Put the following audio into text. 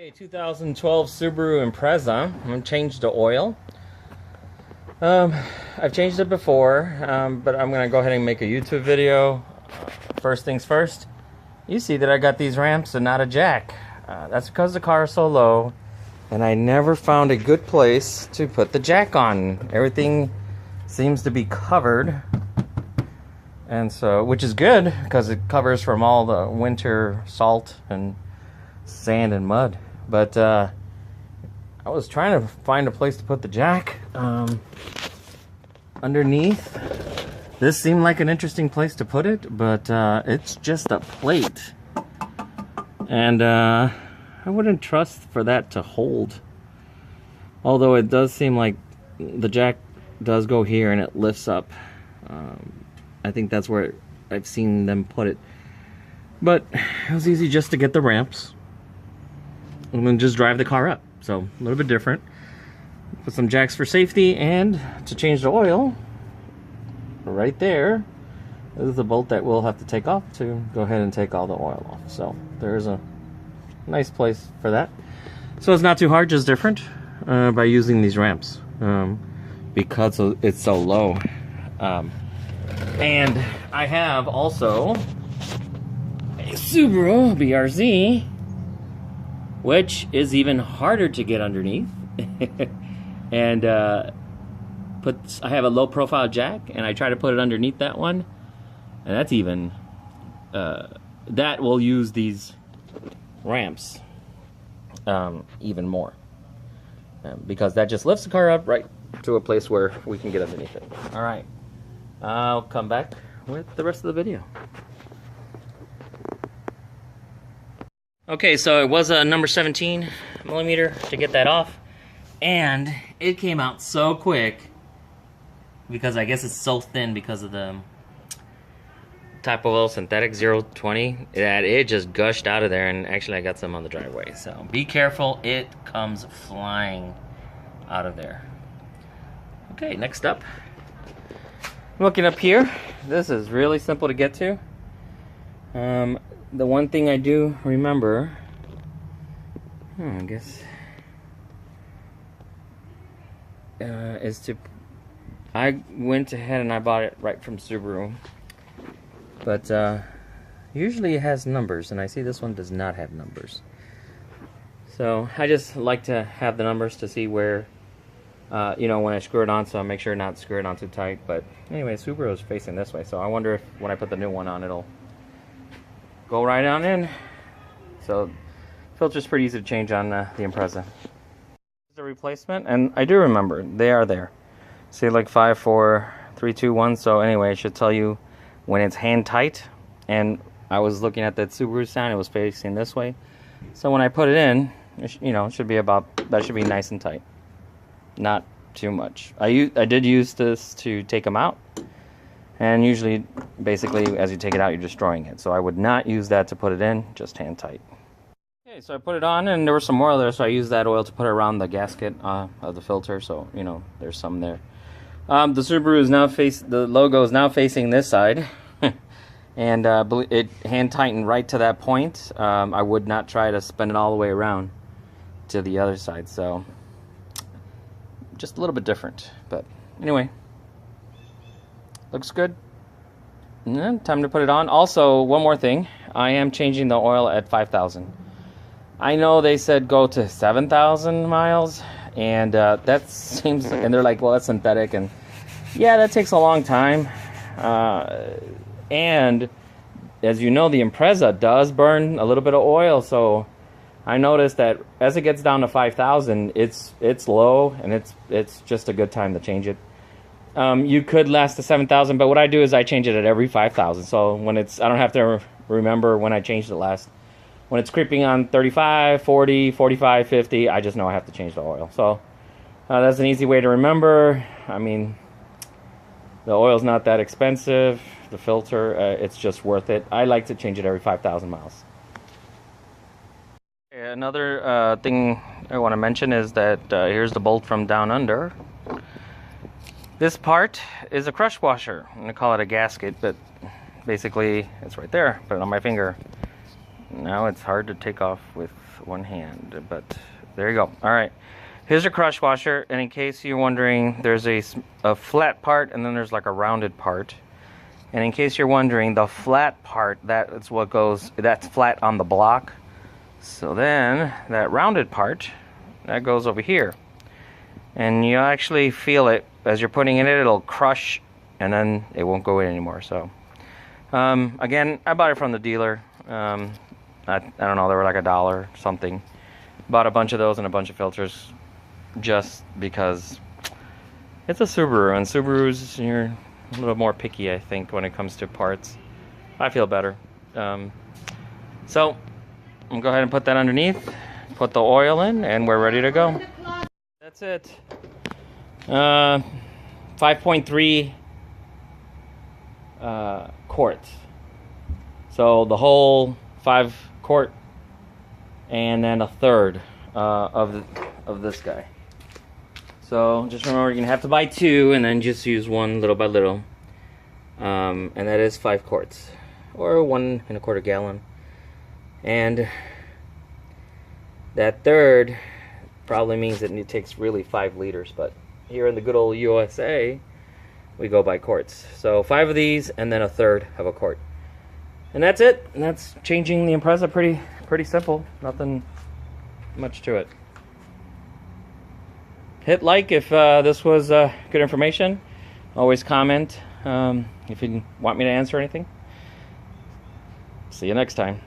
Okay, 2012 Subaru Impreza. I'm going to change the oil. I've changed it before, but I'm going to go ahead and make a YouTube video. First things first, you see that I got these ramps and not a jack. That's because the car is so low, and I never found a good place to put the jack on. Everything seems to be covered, and so, which is good because it covers from all the winter salt and sand and mud. But I was trying to find a place to put the jack underneath. This seemed like an interesting place to put it, but it's just a plate, and I wouldn't trust for that to hold. Although it does seem like the jack does go here and it lifts up. I think that's where I've seen them put it. But it was easy just to get the ramps and then just drive the car up. So a little bit different. Put some jacks for safety, and to change the oil, right there, this is the bolt that we'll have to take off to go ahead and take all the oil off. So there's a nice place for that. So it's not too hard, just different by using these ramps because it's so low. And I have also a Subaru BRZ, which is even harder to get underneath. And I have a low profile jack, and I try to put it underneath that one, and that's even that will use these ramps even more, because that just lifts the car up right to a place where we can get underneath it. All right, I'll come back with the rest of the video. Okay, so it was a number 17 millimeter to get that off, and it came out so quick because I guess it's so thin because of the type of oil synthetic 020 that it just gushed out of there, and actually I got some on the driveway. So be careful, it comes flying out of there. Okay, next up, looking up here, this is really simple to get to. The one thing I do remember, I guess, is to, I went ahead and I bought it right from Subaru, but usually it has numbers, and I see this one does not have numbers. So I just like to have the numbers to see where, you know, when I screw it on, so I make sure not to screw it on too tight. But anyway, Subaru is facing this way, so I wonder if when I put the new one on, it'll go right on in. So filter's pretty easy to change on the Impreza. The replacement, and I do remember they are there. See, like 5, 4, 3, 2, 1. So anyway, it should tell you when it's hand tight. And I was looking at that Subaru sign; it was facing this way. So when I put it in, you know, it should be about, that should be nice and tight, not too much. I did use this to take them out. And usually, basically, as you take it out, you're destroying it. So I would not use that to put it in, just hand tight. Okay, so I put it on, and there was some oil there, so I used that oil to put around the gasket of the filter, so, you know, there's some there. The Subaru is now the logo is now facing this side, and it hand tightened right to that point. I would not try to spin it all the way around to the other side, so just a little bit different, but anyway. Looks good. And then time to put it on. Also, one more thing. I am changing the oil at 5,000. I know they said go to 7,000 miles, and that seems, and they're like, well, that's synthetic, and yeah, that takes a long time. And as you know, the Impreza does burn a little bit of oil, so I noticed that as it gets down to 5,000, it's low, and it's just a good time to change it. You could last to 7,000, but what I do is I change it at every 5,000. So when it's, I don't have to remember when I changed it last. When it's creeping on 35, 40, 45, 50, I just know I have to change the oil. So that's an easy way to remember. I mean, the oil's not that expensive. The filter, it's just worth it. I like to change it every 5,000 miles. Another thing I want to mention is that here's the bolt from down under. This part is a crush washer. I'm going to call it a gasket, but basically it's right there. Put it on my finger. Now it's hard to take off with one hand, but there you go. All right, here's your crush washer, and in case you're wondering, there's a flat part and then there's like a rounded part. And in case you're wondering, the flat part, that's what goes, that's flat on the block. So then that rounded part, that goes over here. And you actually feel it as you're putting in it, it'll crush and then it won't go in anymore. So again, I bought it from the dealer. I don't know, they were like $1 something. Bought a bunch of those and a bunch of filters just because it's a Subaru, and Subarus, you're a little more picky, I think, when it comes to parts. I feel better. So I'm gonna go ahead and put that underneath, put the oil in, and we're ready to go. That's it. 5.3 quarts. So the whole 5 quart, and then a third of this guy. So just remember, you're gonna have to buy 2 and then just use 1 little by little. And that is 5 quarts, or 1 1/4 gallon. And that third probably means that it takes really 5 liters, but here in the good old USA, we go by quarts. So 5 of these, and then a third of a quart. And that's it. And that's changing the Impreza. Pretty simple. Nothing much to it. Hit like if this was good information. Always comment if you want me to answer anything. See you next time.